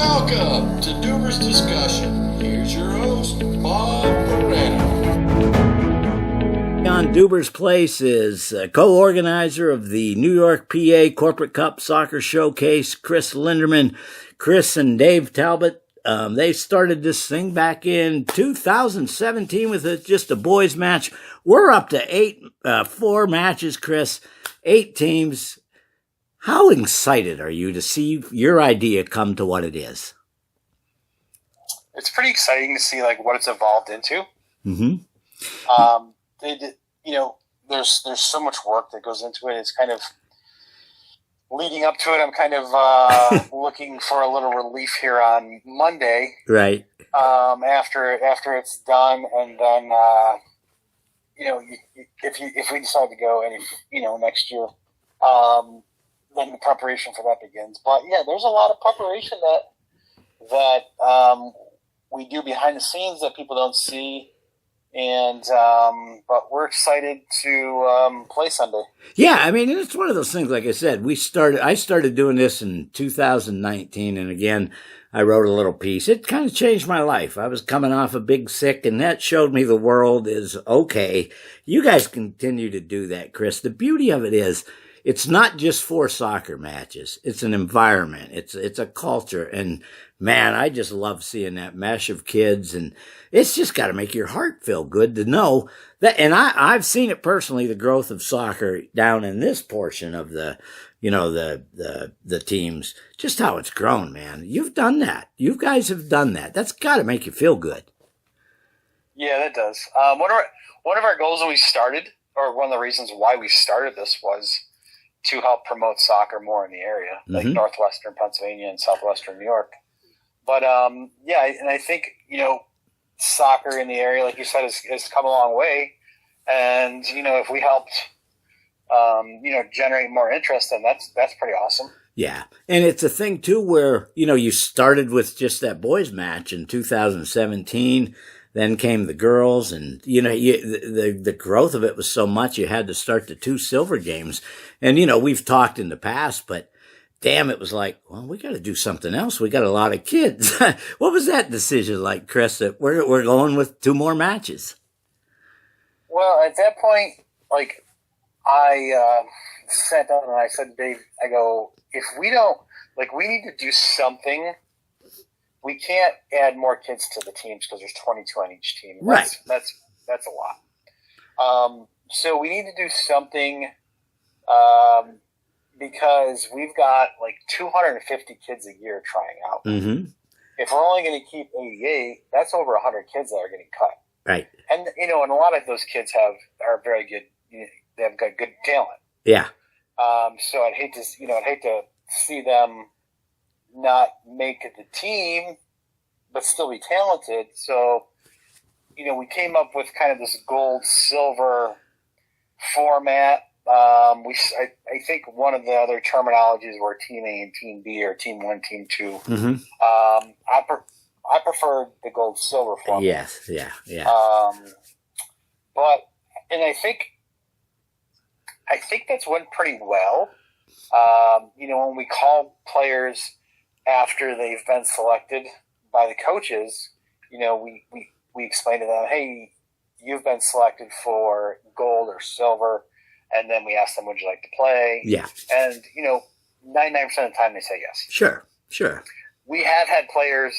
Welcome to Doomer's Discussion. Here's your host, Bob Parana. On Duber's Place is co-organizer of the New York, PA Corporate Cup Soccer Showcase, Kris Linderman. Kris and Dave Talbot, they started this thing back in 2017 with just a boys match. We're up to 4 matches, Kris, 8 teams. How excited are you to see your idea come to what it is? It's pretty exciting to see like what it's evolved into. Mm-hmm. There's so much work that goes into it. It's kind of leading up to it. I'm kind of looking for a little relief here on Monday, right? After it's done, and then if we decide to go next year, then the preparation for that begins. But yeah, there's a lot of preparation that we do behind the scenes that people don't see. And but we're excited to play Sunday. Yeah, I mean, it's one of those things. Like I said, I started doing this in 2019, and again, I wrote a little piece. It kind of changed my life. I was coming off a big sick, and that showed me the world is okay. You guys continue to do that, Kris. The beauty of it is, it's not just 4 soccer matches. It's an environment. It's a culture. And man, I just love seeing that mesh of kids. And it's just got to make your heart feel good to know that. And I've seen it personally, the growth of soccer down in this portion of the teams, just how it's grown, man. You've done that. You guys have done that. That's got to make you feel good. Yeah, that does. One of our goals when we started, or one of the reasons why we started this, was to help promote soccer more in the area, like northwestern Pennsylvania and southwestern New York. But and I think soccer in the area, like you said, has come a long way. And if we helped, generate more interest, then that's pretty awesome. Yeah, and it's a thing too where you started with just that boys match in 2017. Then came the girls, and the growth of it was so much you had to start the 2 silver games. And we've talked in the past, but damn, it was like, well, we got to do something else. We got a lot of kids. What was that decision like, Kris? That we're going with 2 more matches? Well, at that point, like I sat down and I said, Dave, I go, if we don't, like, we need to do something. We can't add more kids to the teams because there's 22 on each team. That's a lot. So we need to do something because we've got like 250 kids a year trying out. Mm-hmm. If we're only going to keep 88, that's over 100 kids that are getting cut. Right. And and a lot of those kids are very good. They have got good talent. Yeah. So I'd hate to see them not make the team, but still be talented. So, we came up with kind of this gold, silver format. I think one of the other terminologies were Team A and Team B, or Team 1, Team 2. Mm-hmm. I preferred the gold, silver format. Yes, yeah. And I think that's went pretty well. When we call players after they've been selected by the coaches, we explain to them, hey, you've been selected for gold or silver, and then we ask them, would you like to play? Yeah. And, 99% of the time they say yes. Sure. We have had players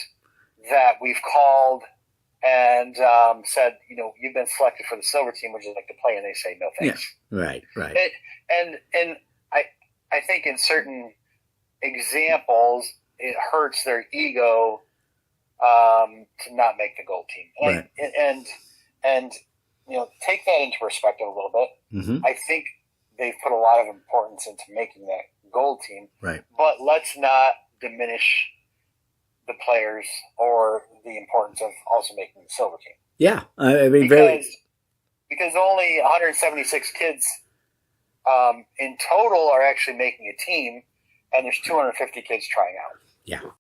that we've called and said, you've been selected for the silver team, would you like to play? And they say, no, thanks. Yeah. Right. And I think in certain examples, it hurts their ego to not make the gold team. And take that into perspective a little bit. Mm-hmm. I think they've put a lot of importance into making that gold team. Right. But let's not diminish the players or the importance of also making the silver team. Yeah. I mean, because only 176 kids in total are actually making a team, and there's 250 kids trying out. Yeah.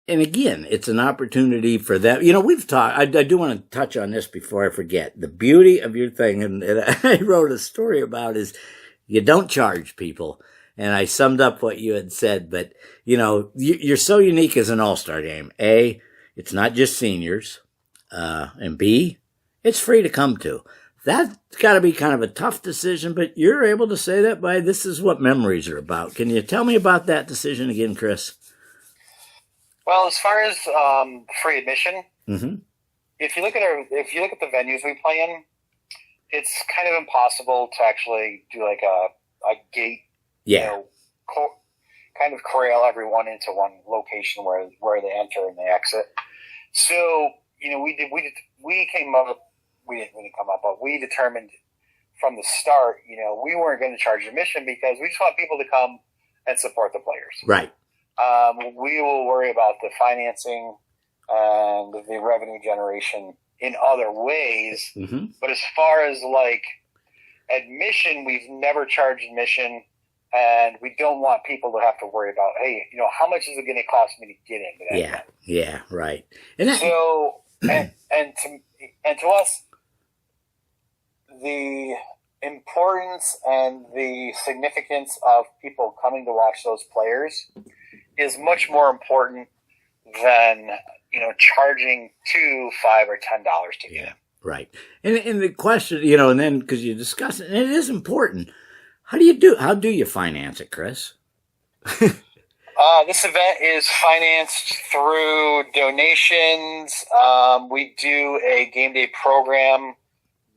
And again, it's an opportunity for them. We've talked, I do want to touch on this before I forget. The beauty of your thing, and I wrote a story about, is you don't charge people. and I summed up what you had said. But, you're so unique as an all-star game. A, it's not just seniors. And B, it's free to come to. That's got to be kind of a tough decision, but you're able to say that by this is what memories are about. Can you tell me about that decision again, Kris? Well, as far as free admission, mm-hmm. if you look at the venues we play in, it's kind of impossible to actually do like a gate, kind of corral everyone into one location where they enter and they exit. So we determined from the start, we weren't going to charge admission because we just want people to come and support the players. Right. We will worry about the financing and the revenue generation in other ways. Mm-hmm. But as far as like admission, we've never charged admission, and we don't want people to have to worry about, hey, how much is it going to cost me to get into that event? Yeah, right. And to us, the importance and the significance of people coming to watch those players is much more important than charging $2, $5, or $10 to get in. Right. And the question, and then because you discuss it, and it is important. How do you finance it, Kris? This event is financed through donations. We do a game day program.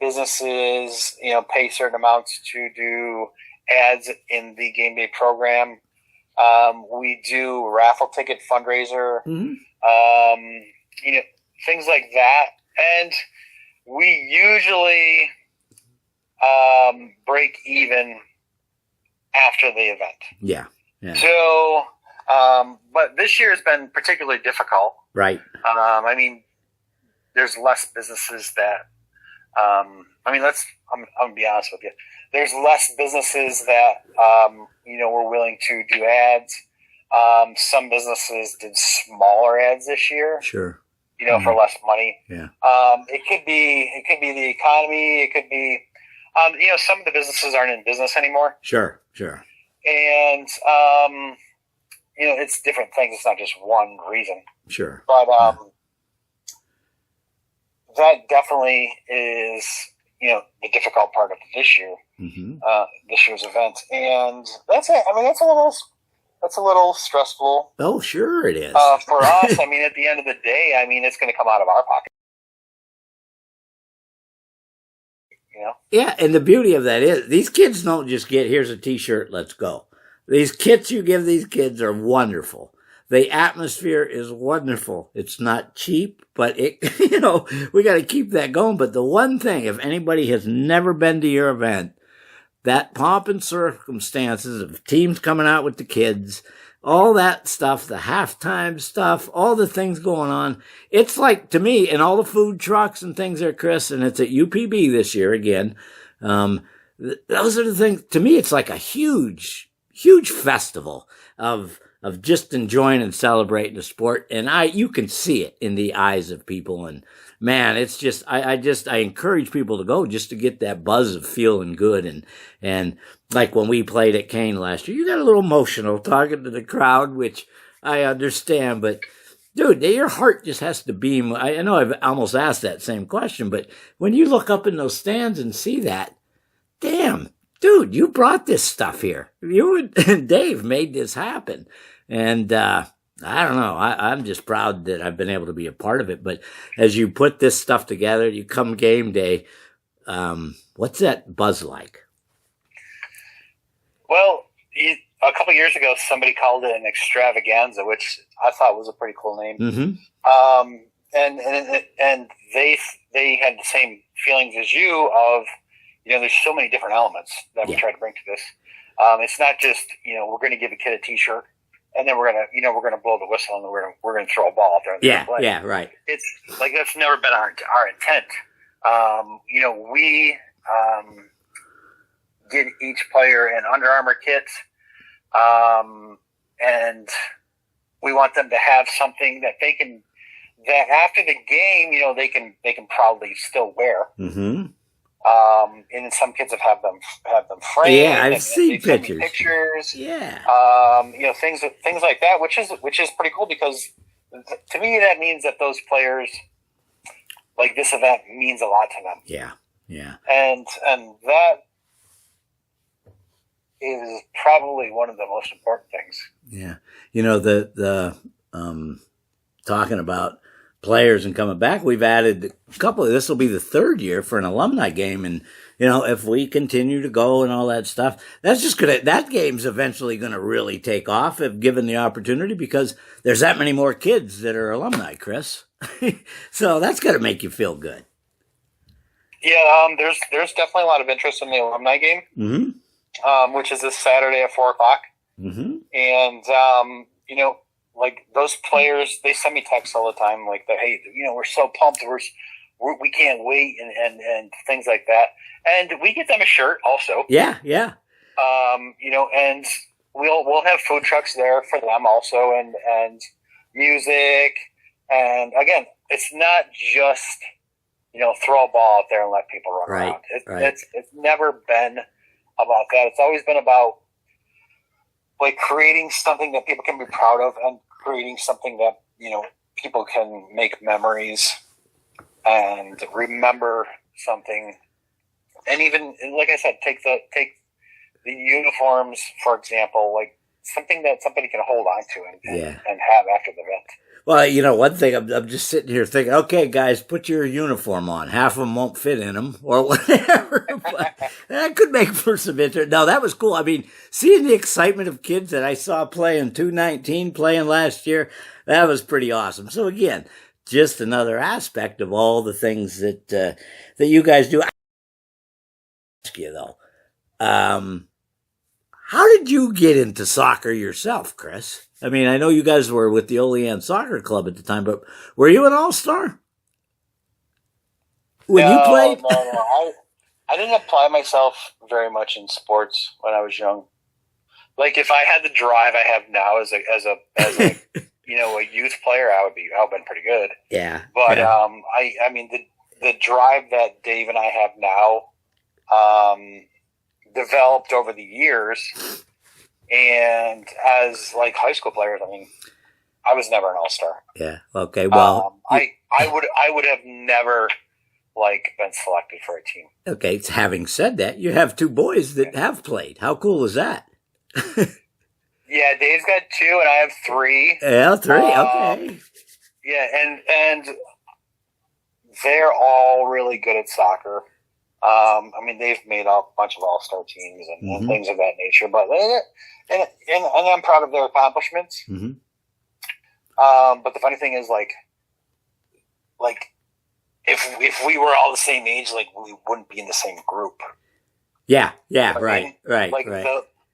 Businesses, pay certain amounts to do ads in the game day program. We do raffle ticket fundraiser, mm-hmm. Things like that. And we usually break even after the event. Yeah. So, but this year has been particularly difficult. Right. There's less businesses that, I'm gonna be honest with you. There's less businesses that, were willing to do ads. Some businesses did smaller ads this year. Sure. For less money. Yeah. It could be the economy. It could be, some of the businesses aren't in business anymore. Sure. And, it's different things. It's not just one reason. Sure. But, that definitely is, the difficult part of this year, mm-hmm. This year's event. And that's it. That's a little stressful. Oh, sure it is. For us, at the end of the day, it's going to come out of our pocket. Yeah, and the beauty of that is these kids don't just get, here's a T-shirt, let's go. These kits you give these kids are wonderful. The atmosphere is wonderful. It's not cheap, but we got to keep that going. But the one thing, if anybody has never been to your event, that pomp and circumstances of teams coming out with the kids, all that stuff, the halftime stuff, all the things going on. It's like, to me, and all the food trucks and things there, Kris, and it's at UPB this year again. Those are the things, to me, it's like a huge, huge festival of just enjoying and celebrating the sport. And you can see it in the eyes of people. And man, it's just, I encourage people to go just to get that buzz of feeling good. And like when we played at Kane last year, you got a little emotional talking to the crowd, which I understand, but dude, your heart just has to beam. I know I've almost asked that same question, but when you look up in those stands and see that, damn, dude, you brought this stuff here. You and Dave made this happen. And, I don't know. I'm just proud that I've been able to be a part of it. But as you put this stuff together, you come game day. What's that buzz like? Well, a couple of years ago, somebody called it an extravaganza, which I thought was a pretty cool name. Mm-hmm. And they had the same feelings as you of, there's so many different elements that we try to bring to this. It's not just, we're going to give a kid a T-shirt and then we're gonna blow the whistle and we're gonna throw a ball out there. Yeah, right. It's like that's never been our intent. We get each player an Under Armour kit, and we want them to have something that that after the game, they can proudly still wear. Mm-hmm. And some kids have them framed. Yeah, I've and seen they send me pictures. pictures. Yeah. Things like that, which is pretty cool because to me that means that those players, like, this event means a lot to them. Yeah. Yeah. And that is probably one of the most important things. Yeah. The talking about players and coming back, we've added a couple of, this will be the third year for an alumni game. And, if we continue to go and all that stuff, that game's eventually going to really take off if given the opportunity, because there's that many more kids that are alumni, Kris. So that's going to make you feel good. Yeah. There's definitely a lot of interest in the alumni game, which is this Saturday at 4:00. Mm-hmm. And, like, those players, they send me texts all the time, like, hey, we're so pumped, we can't wait, and things like that. And we get them a shirt also. Yeah, yeah. And we'll have food trucks there for them also, and music. And again, it's not just, throw a ball out there and let people run around. It's never been about that. It's always been about, like, creating something that people can be proud of, and creating something that, people can make memories and remember something. And even, like I said, take the uniforms, for example, like something that somebody can hold on to and have after the event. Well, one thing, I'm just sitting here thinking, okay, guys, put your uniform on. Half of them won't fit in them or whatever. But that could make for some interest. No, that was cool. I mean, seeing the excitement of kids that I saw playing 219, playing last year, that was pretty awesome. So again, just another aspect of all the things that you guys do. I ask you though, how did you get into soccer yourself, Kris? I mean, I know you guys were with the Olean Soccer Club at the time, but were you an all-star when you played? No. I didn't apply myself very much in sports when I was young. Like, if I had the drive I have now as a a youth player, I would have been pretty good. Yeah. But I mean the drive that Dave and I have now developed over the years. And as, like, high school players, I mean, I was never an all-star. Yeah. Okay. Well, I would have never, like, been selected for a team. Okay. Having said that, you have two boys that have played. How cool is that? Yeah, Dave's got 2, and I have 3. Yeah, 3. Okay. Yeah, and they're all really good at soccer. I mean, they've made a bunch of all-star teams and things of that nature. But and I'm proud of their accomplishments. Mm-hmm. But the funny thing is, like if we were all the same age, like, we wouldn't be in the same group. Yeah, right.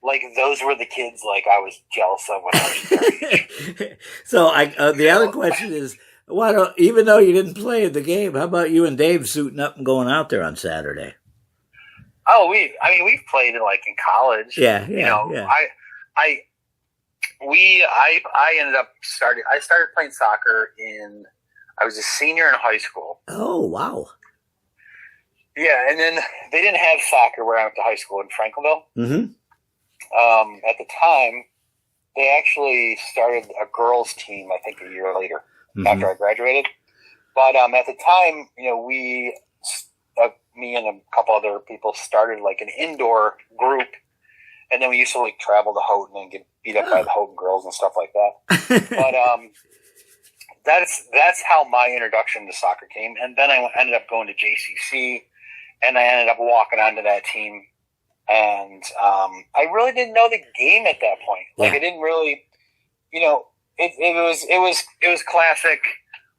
Like those were the kids, like, I was jealous of when I was their age. So the other question is, even though you didn't play in the game, how about you and Dave suiting up and going out there on Saturday? Oh, we've played in college. Yeah. I ended up I started playing soccer I was a senior in high school. Oh, wow. Yeah, and then they didn't have soccer where I went to high school in Franklinville. Mm-hmm. At the time, they actually started a girls' team, I think, a year later after I graduated. But at the time, me and a couple other people started, like, an indoor group, and then we used to, like, travel to Houghton and get beat up by the Houghton girls and stuff like that. But that's how my introduction to soccer came. And then I ended up going to JCC, and I ended up walking onto that team. And I really didn't know the game at that point. Like, I didn't really, it was classic.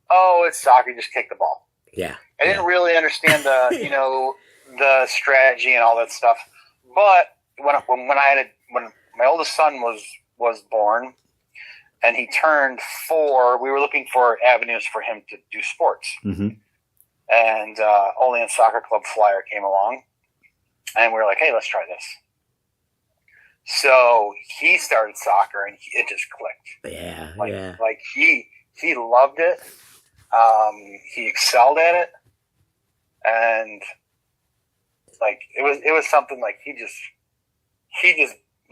Oh, it's soccer, just kick the ball. Yeah. I didn't really understand the the strategy and all that stuff. But when my oldest son was born and he turned 4, we were looking for avenues for him to do sports. Mm-hmm. And Olean Soccer Club flyer came along, and we were like, hey, let's try this. So he started soccer, and it just clicked. Yeah, Like he loved it. He excelled at it, and like it was something like he just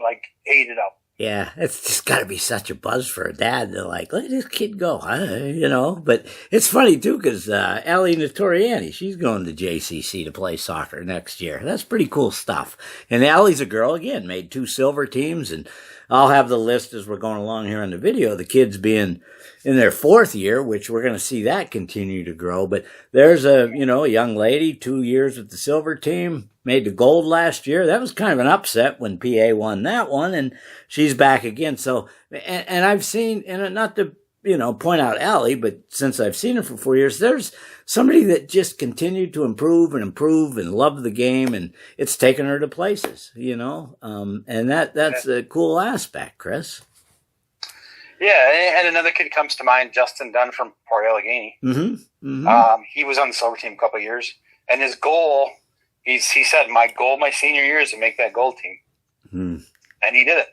like ate it up. Yeah, it's just got to be such a buzz for a dad to like, let this kid go, you know. But it's funny, too, because Allie Notoriani, she's going to JCC to play soccer next year. That's pretty cool stuff. And Allie's a girl, again, made 2 silver teams. And I'll have the list as we're going along here on the video, the kids being in their 4th year, which we're going to see that continue to grow. But there's a young lady, 2 years with the silver team, made the gold last year. That was kind of an upset when PA won that one, and she's back again. So, and I've seen, and not to, point out Allie, but since I've seen her for 4 years, there's somebody that just continued to improve and love the game, and it's taken her to places, and that's a cool aspect, Kris. Yeah, and another kid comes to mind, Justin Dunn from Port Allegheny. Mm-hmm. Mm-hmm. He was on the silver team a couple of years, and his goal, he said, my goal my senior year is to make that gold team. Mm. And he did it.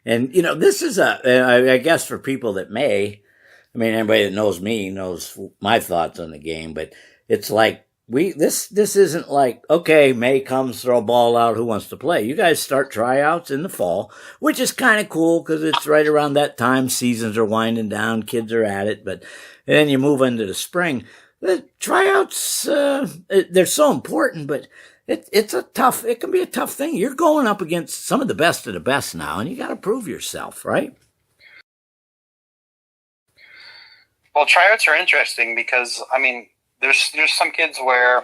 And, this is I guess for people that anybody that knows me knows my thoughts on the game, but it's like, this isn't like, okay, May comes, throw a ball out, who wants to play? You guys start tryouts in the fall, which is kind of cool because it's right around that time. Seasons are winding down, kids are at it, but then you move into the spring. The tryouts, they're so important, but it can be a tough thing. You're going up against some of the best of the best now, and you got to prove yourself, right? Well, tryouts are interesting because, there's some kids where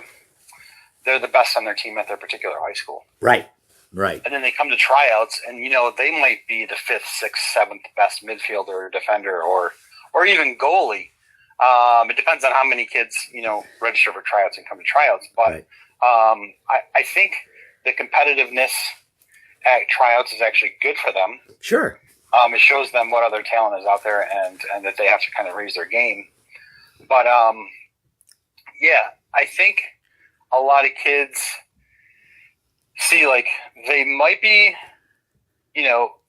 they're the best on their team at their particular high school. Right. And then they come to tryouts, and, they might be the 5th, 6th, 7th best midfielder or defender or even goalie. It depends on how many kids, register for tryouts and come to tryouts. But right. I think the competitiveness at tryouts is actually good for them. Sure. It shows them what other talent is out there and that they have to kind of raise their game. But, yeah, I think a lot of kids see, like, they might be,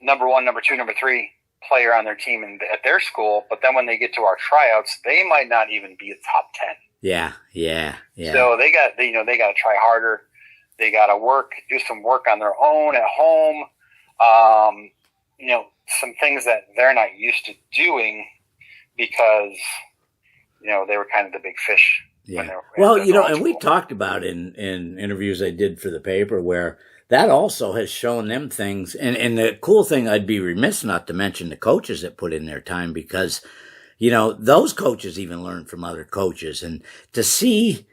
number 1, number 2, number 3 player on their team at their school, but then when they get to our tryouts, they might not even be a top 10. Yeah. So they got to try harder. They got to do some work on their own at home. Some things that they're not used to doing because, they were kind of the big fish. Yeah. Well, and we talked about in interviews I did for the paper where that also has shown them things. And the cool thing, I'd be remiss not to mention the coaches that put in their time because, those coaches even learn from other coaches. And to see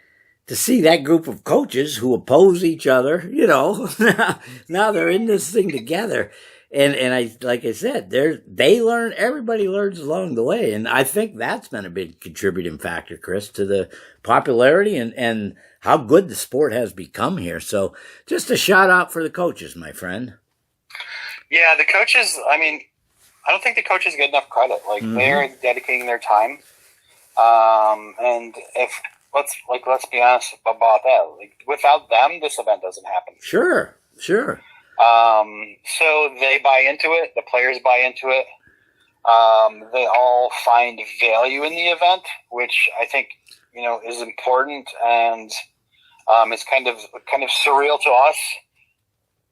that group of coaches who oppose each other, now they're in this thing together. And I, like I said, they learn, everybody learns along the way. And I think that's been a big contributing factor, Kris, to the popularity and how good the sport has become here. So just a shout out for the coaches, my friend. Yeah, the coaches, I don't think the coaches get enough credit. Like, they're dedicating their time. And let's be honest about that. Like, without them, this event doesn't happen. Sure. So they buy into it. The players buy into it. They all find value in the event, which I think, is important. And, it's kind of surreal to us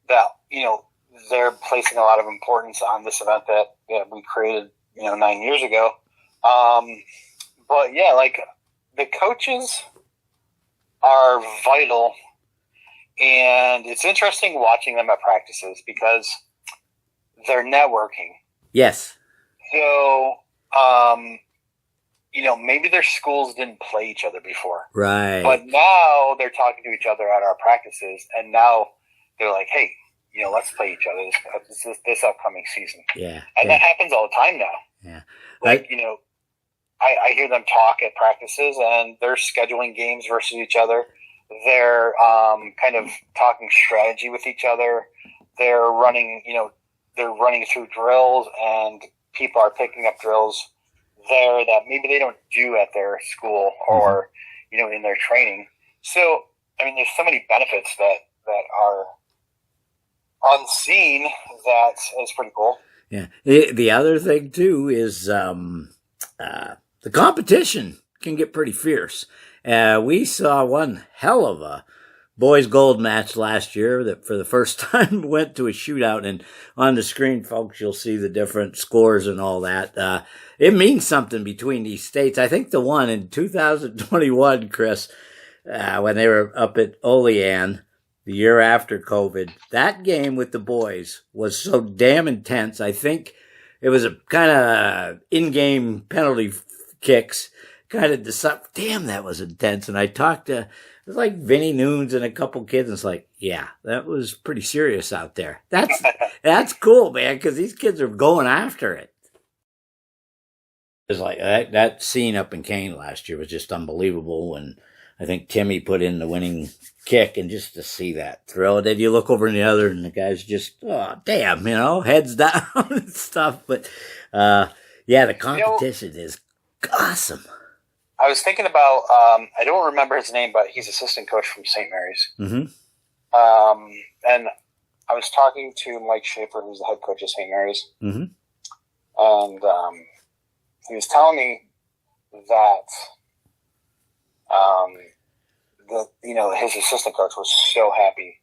that, they're placing a lot of importance on this event that we created, 9 years ago. But yeah, like the coaches are vital. And it's interesting watching them at practices because they're networking. Yes. So, maybe their schools didn't play each other before. Right. But now they're talking to each other at our practices, and now they're like, hey, let's play each other this upcoming season. Yeah. And that happens all the time now. Yeah. Like, I hear them talk at practices, and they're scheduling games versus each other. They're kind of talking strategy with each other. They're running through drills, and people are picking up drills there that maybe they don't do at their school or, in their training. So, there's so many benefits that are unseen that is pretty cool. Yeah. The other thing, too, is the competition can get pretty fierce. We saw one hell of a boys gold match last year that for the first time went to a shootout, and on the screen, folks, you'll see the different scores and all that. It means something between these states. I think the one in 2021, Kris, when they were up at Olean the year after COVID, that game with the boys was so damn intense. I think it was a kind of in-game penalty kicks, kind of damn, that was intense. And I talked to, it was like Vinny Nunes and a couple kids, and it's like, yeah, that was pretty serious out there. That's cool, man, because these kids are going after it. It's like that scene up in Kane last year was just unbelievable, and I think Timmy put in the winning kick, and just to see that throw, then you look over in the other, and the guy's just, oh, damn, heads down and stuff. But, yeah, the competition is awesome. I was thinking about, I don't remember his name, but he's assistant coach from St. Mary's. Mm-hmm. And I was talking to Mike Schaefer, who's the head coach of St. Mary's. Mm-hmm. And he was telling me that his assistant coach was so happy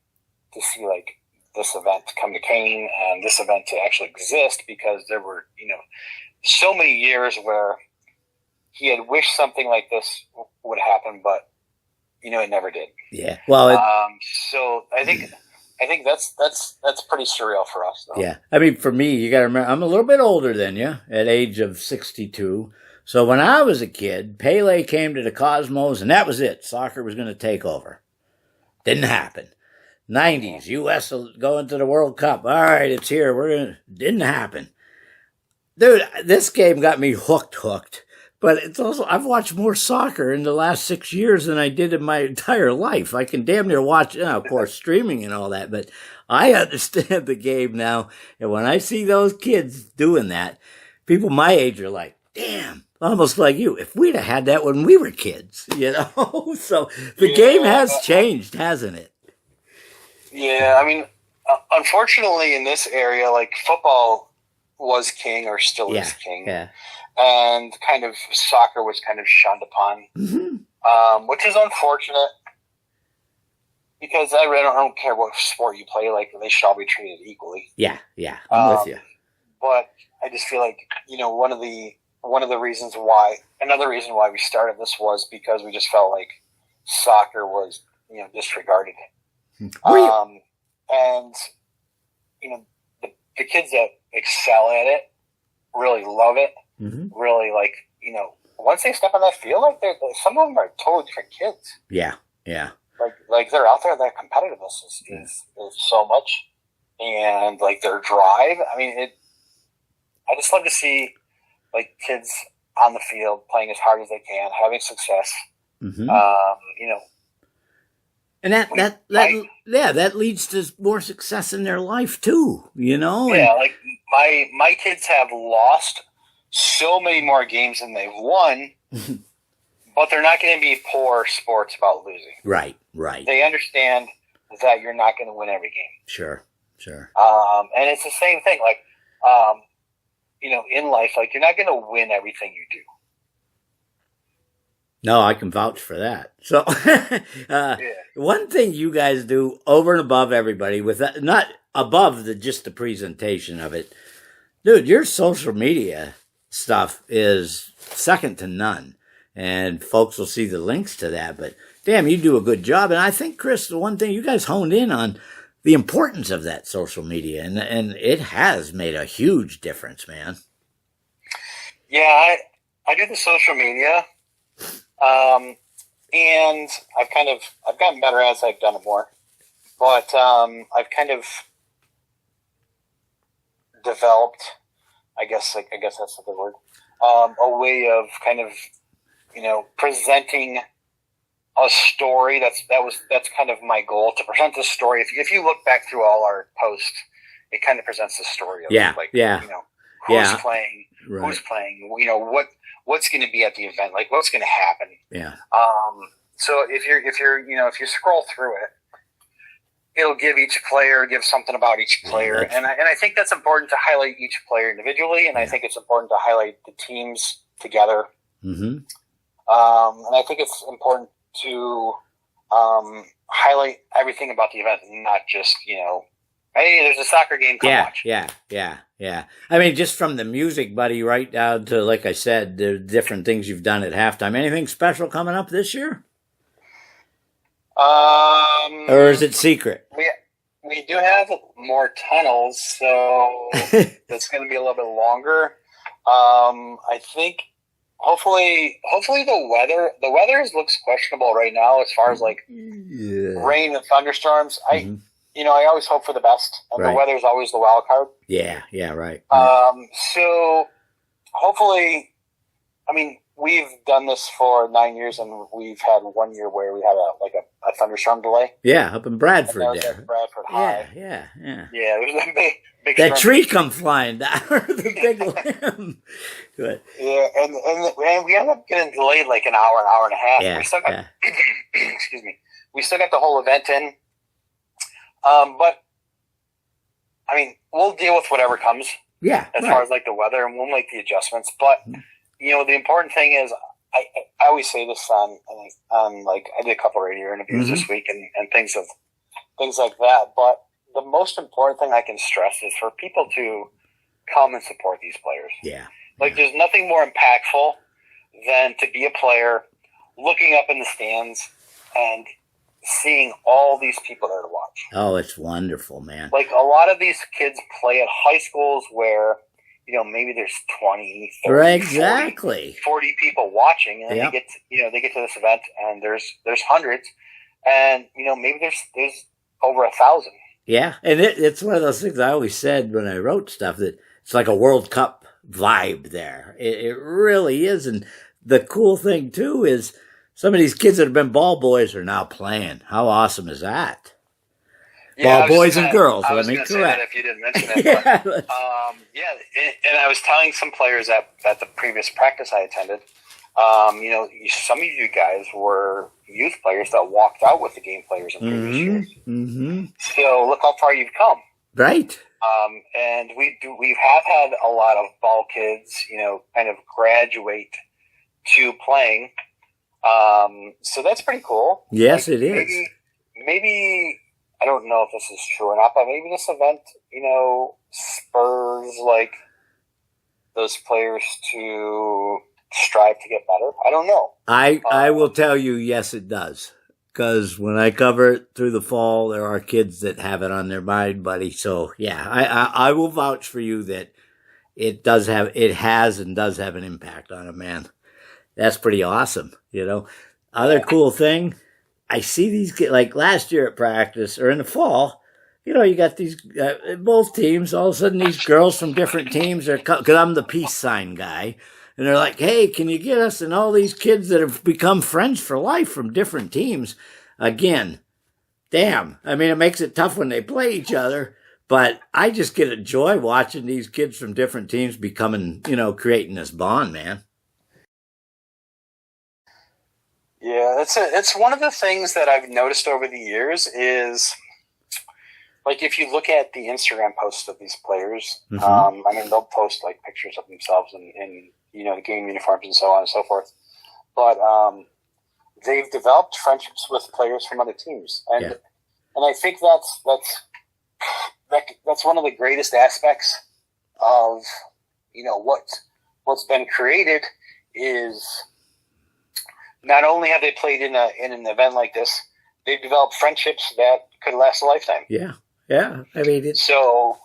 to see like this event come to Kane and this event to actually exist, because there were so many years where he had wished something like this would happen, but it never did. Yeah. Well, so I think that's pretty surreal for us, though. Yeah. I mean, for me, you got to remember, I'm a little bit older than you, at age of 62. So when I was a kid, Pele came to the Cosmos, and that was it. Soccer was going to take over. Didn't happen. 90s, U.S. going to the World Cup. All right, it's here. Didn't happen. Dude, this game got me hooked. But it's also, I've watched more soccer in the last 6 years than I did in my entire life. I can damn near watch, of course, streaming and all that, but I understand the game now. And when I see those kids doing that, people my age are like, damn, almost like you. If we'd have had that when we were kids, So the game has changed, hasn't it? Yeah, I mean, unfortunately in this area, like football was king or still is king. Yeah. And kind of soccer was kind of shunned upon, which is unfortunate, because I really don't care what sport you play. Like, they should all be treated equally. Yeah, I'm with you. But I just feel like one of the reasons why, another reason why we started this was because we just felt like soccer was disregarded, and the kids that excel at it really love it. Mm-hmm. Really, once they step on that field, some of them are totally different kids. Yeah. Like they're out there. That competitiveness is so much, and like their drive. I mean, I just love to see like kids on the field playing as hard as they can, having success. Mm-hmm. And that leads to more success in their life too. Yeah, like my kids have lost so many more games than they've won, but they're not going to be poor sports about losing. Right. They understand that you're not going to win every game. Sure. And it's the same thing. Like, in life, like you're not going to win everything you do. No, I can vouch for that. So, One thing you guys do over and above everybody, with that, not above just the presentation of it, dude, your social media stuff is second to none, and folks will see the links to that. But damn, you do a good job. And I think, Kris, the one thing you guys honed in on, the importance of that social media, and it has made a huge difference, man. Yeah, I do the social media, and I've gotten better as I've done it more, but I've kind of developed, I guess that's the word, a way of kind of, presenting a story. That's kind of my goal, to present the story. If you look back through all our posts, it kind of presents the story of who's playing, right. Who's playing, what's going to be at the event, like what's going to happen. Yeah. So if you scroll through it, it'll give something about each player, and I think that's important to highlight each player individually, and I think it's important to highlight the teams together. Mm-hmm. And I think it's important to highlight everything about the event, and not just, hey, there's a soccer game, come watch. Yeah. I mean, just from the music, buddy, right down to, like I said, the different things you've done at halftime. Anything special coming up this year? Or is it secret? We do have more tunnels, so that's going to be a little bit longer. I think hopefully the weather looks questionable right now as far as like rain and thunderstorms. I always hope for the best, and the weather is always the wild card. Yeah, right. So hopefully, I mean, we've done this for 9 years, and we've had 1 year where we had a thunderstorm delay. Yeah, up in Bradford there. Bradford High. Yeah. Yeah, there's a big that tree come flying down, the big limb. Good. Yeah, and we ended up getting delayed like an hour and a half. Yeah, we still got, excuse me. We still got the whole event in. But I mean, we'll deal with whatever comes. Yeah. As far as like the weather, and we'll make the adjustments. But the important thing is, I always say this on like I did a couple of radio interviews this week and things like that. But the most important thing I can stress is for people to come and support these players. Yeah. Like there's nothing more impactful than to be a player, looking up in the stands and seeing all these people there to watch. Oh, it's wonderful, man. Like a lot of these kids play at high schools where, maybe there's 20, 30, exactly. 40 people watching, and then they get to this event and there's hundreds, and maybe there's over 1,000. Yeah, and it's one of those things I always said when I wrote stuff, that it's like a World Cup vibe there. It really is, and the cool thing too is some of these kids that have been ball boys are now playing. How awesome is that? Yeah, ball boys and girls. I was going to say that if you didn't mention it. But, and I was telling some players at the previous practice I attended, some of you guys were youth players that walked out with the game players in previous years. Mm-hmm. So look how far you've come. Right. And we have had a lot of ball kids, kind of graduate to playing. So that's pretty cool. Yes, it is. Maybe I don't know if this is true or not, but maybe this event, spurs like those players to strive to get better. I don't know. I will tell you, yes, it does. Because when I cover it through the fall, there are kids that have it on their mind, buddy. So yeah, I will vouch for you that it has and does have an impact on a man. That's pretty awesome. Other cool thing, I see these kids, like last year at practice or in the fall, you got these, both teams, all of a sudden these girls from different teams are, because I'm the peace sign guy, and they're like, hey, can you get us? And all these kids that have become friends for life from different teams. Again, damn. I mean, it makes it tough when they play each other, but I just get a joy watching these kids from different teams becoming, creating this bond, man. Yeah, it's one of the things that I've noticed over the years is, like, if you look at the Instagram posts of these players, they'll post like pictures of themselves in the game uniforms and so on and so forth. But they've developed friendships with players from other teams, and I think that's one of the greatest aspects of what's been created is. Not only have they played in an event like this, they've developed friendships that could last a lifetime. Yeah. I mean, so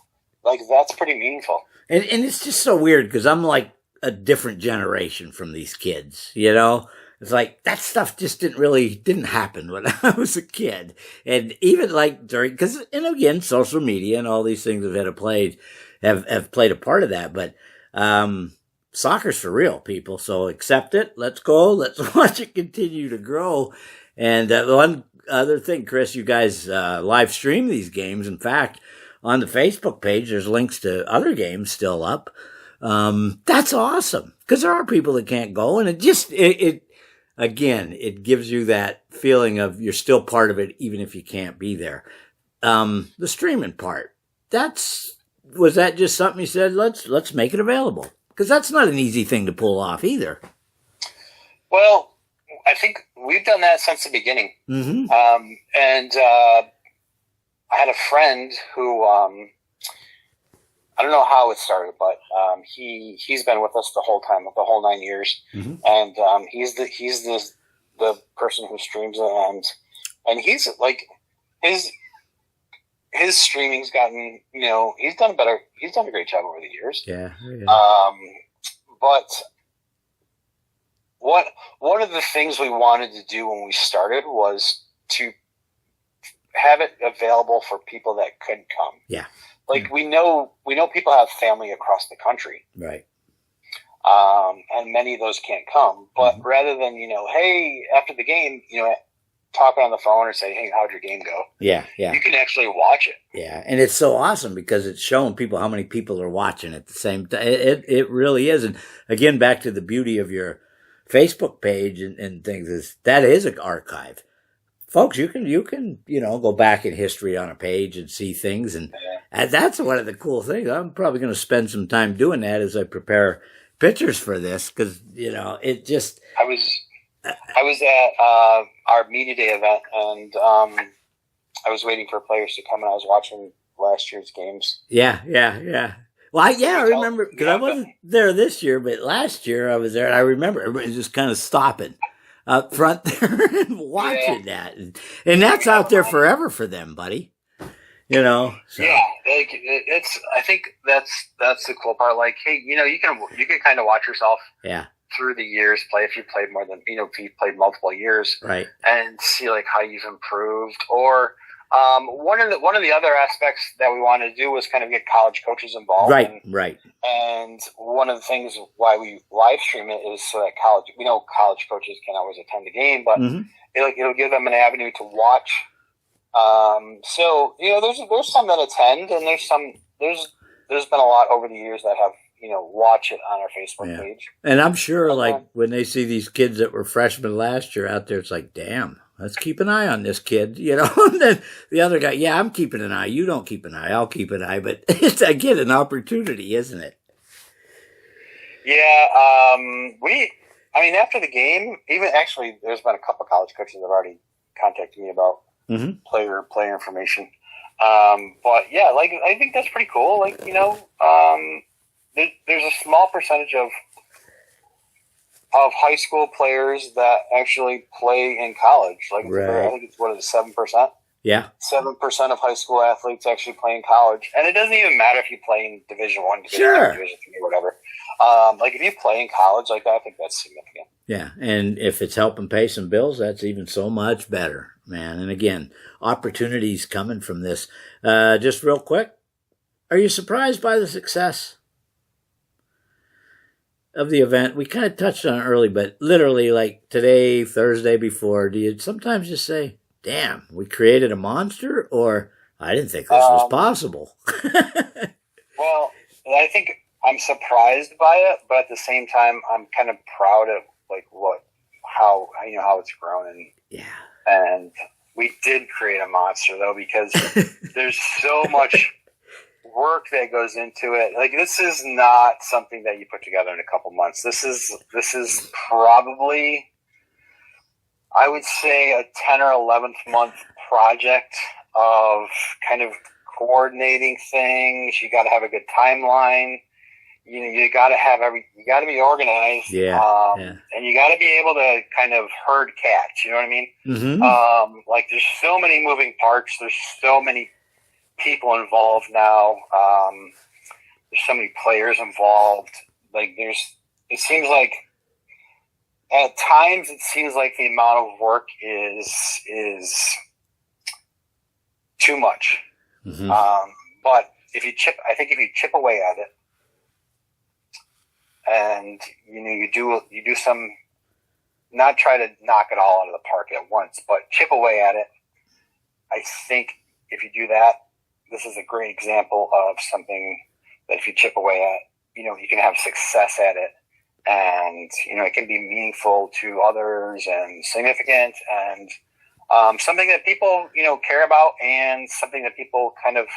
that's pretty meaningful. And it's just so weird because I'm like a different generation from these kids. It's like that stuff just didn't happen when I was a kid, and even like and again, social media and all these things have played a part of that, but. Soccer's for real, people. So accept it. Let's go. Let's watch it continue to grow. And one other thing, Kris, you guys live stream these games. In fact, on the Facebook page, there's links to other games still up. That's awesome because there are people that can't go, and it gives you that feeling of you're still part of it, even if you can't be there. The streaming part. Was that just something you said? Let's make it available. Because that's not an easy thing to pull off either. Well, I think we've done that since the beginning. Mm-hmm. And I had a friend who, I don't know how it started, but he's been with us the whole time, the whole 9 years. Mm-hmm. And he's the person who streams it, and he's like his streaming's gotten, he's done a great job over the years. Yeah. But one of the things we wanted to do when we started was to have it available for people that couldn't come. Yeah. Like we know people have family across the country. Right. And many of those can't come. But rather than, hey, after the game, talking on the phone or say, hey, how'd your game go? Yeah. You can actually watch it. Yeah. And it's so awesome because it's showing people how many people are watching at the same time. It really is. And again, back to the beauty of your Facebook page and things is that is an archive. Folks, you can go back in history on a page and see things. And that's one of the cool things. I'm probably going to spend some time doing that as I prepare pictures for this because, it just... I was at our media day event, and I was waiting for players to come, and I was watching last year's games. Yeah. Well, I remember, because I wasn't there this year, but last year I was there, and I remember everybody just kind of stopping up front there and watching that. And that's out there forever for them, buddy. So. Yeah, like it's. I think that's the cool part. Like, hey, you can kind of watch yourself. Yeah. Through the years, if you played more than if you played multiple years, right, and see like how you've improved. Or one of the other aspects that we wanted to do was kind of get college coaches involved. Right. And one of the things why we live stream it is so that college coaches can always attend the game, but it'll give them an avenue to watch. So there's some that attend, and there's been a lot over the years that have watch it on our Facebook page. And I'm sure when they see these kids that were freshmen last year out there, it's like, damn, let's keep an eye on this kid, and then the other guy, yeah, I'm keeping an eye. You don't keep an eye. I'll keep an eye. But it's, again, an opportunity, isn't it? Yeah. After the game, even actually, there's been a couple of college coaches that have already contacted me about player information. But yeah, I think that's pretty cool. There's a small percentage of high school players that actually play in college. I think it's 7%. Yeah, 7% of high school athletes actually play in college, and it doesn't even matter if you play in Division I, Division II, Division III, or whatever. If you play in college, I think that's significant. Yeah, and if it's helping pay some bills, that's even so much better, man. And again, opportunities coming from this. Just real quick, are you surprised by the success of the event? We kind of touched on it early, but literally like today, Thursday before, do you sometimes just say, damn, we created a monster, or I didn't think this was possible? Well, I think I'm surprised by it, but at the same time, I'm kind of proud of how it's grown. And we did create a monster though, because there's so much work that goes into it. This is not something that you put together in a couple months. This is probably, I would say, a 10 or 11th month project of kind of coordinating things. You got to have a good timeline. You got to be organized. And you got to be able to kind of herd cats. You know what I mean? There's so many moving parts. There's so many people involved now. There's so many players involved. It seems like at times the amount of work is too much. But if you chip away at it, and you do some, not try to knock it all out of the park at once, but chip away at it. I think if you do that, this is a great example of something that if you chip away at, you can have success at it, and it can be meaningful to others and significant, and something that people care about, and something that people kind of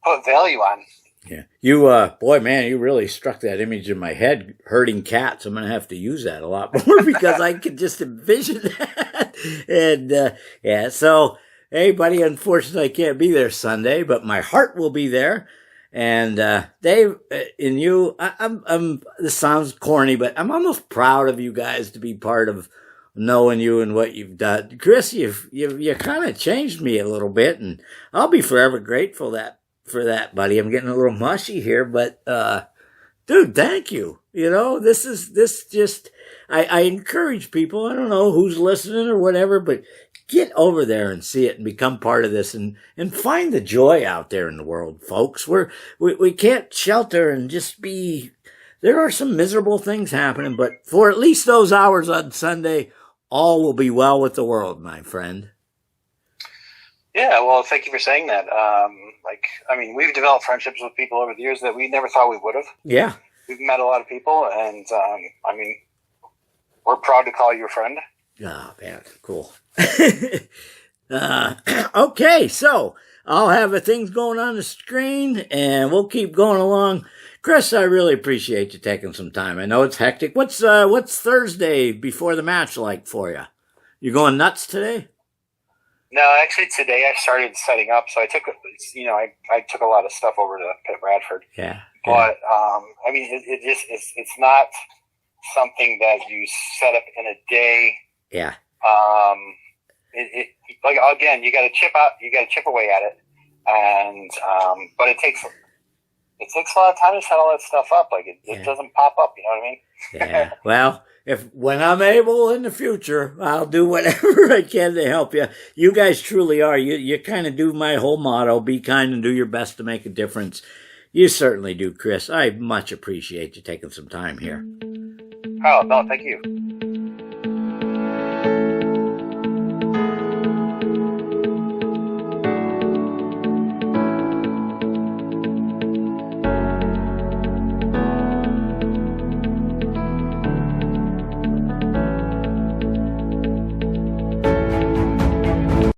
put value on. Yeah. You, boy, man, you really struck that image in my head, herding cats. I'm going to have to use that a lot more because I could just envision that. And, yeah, so, hey, buddy, unfortunately I can't be there Sunday, but my heart will be there. And, Dave, and you, this sounds corny, but I'm almost proud of you guys to be part of knowing you and what you've done. Kris, you kind of changed me a little bit, and I'll be forever grateful for that, buddy. I'm getting a little mushy here, but, dude, thank you. You know, I encourage people. I don't know who's listening or whatever, but get over there and see it and become part of this and find the joy out there in the world, folks. We can't shelter and just be, there are some miserable things happening, but for at least those hours on Sunday, all will be well with the world, my friend. Yeah, well, thank you for saying that. We've developed friendships with people over the years that we never thought we would have. Yeah. We've met a lot of people, and, we're proud to call you a friend. Oh, man, cool. Okay, so I'll have things going on the screen, and we'll keep going along. Kris, I really appreciate you taking some time. I know it's hectic. What's Thursday before the match like for you? You going nuts today? No, actually today I started setting up, so I took a lot of stuff over to Pitt Radford. Yeah. But it's not something that you set up in a day. Yeah. Again, you got to chip away at it, and but it takes a lot of time to set all that stuff up. It doesn't pop up. You know what I mean? Yeah. Well, when I'm able in the future, I'll do whatever I can to help you. You guys truly are. You kind of do my whole motto: be kind and do your best to make a difference. You certainly do, Kris. I much appreciate you taking some time here. Oh, no, thank you.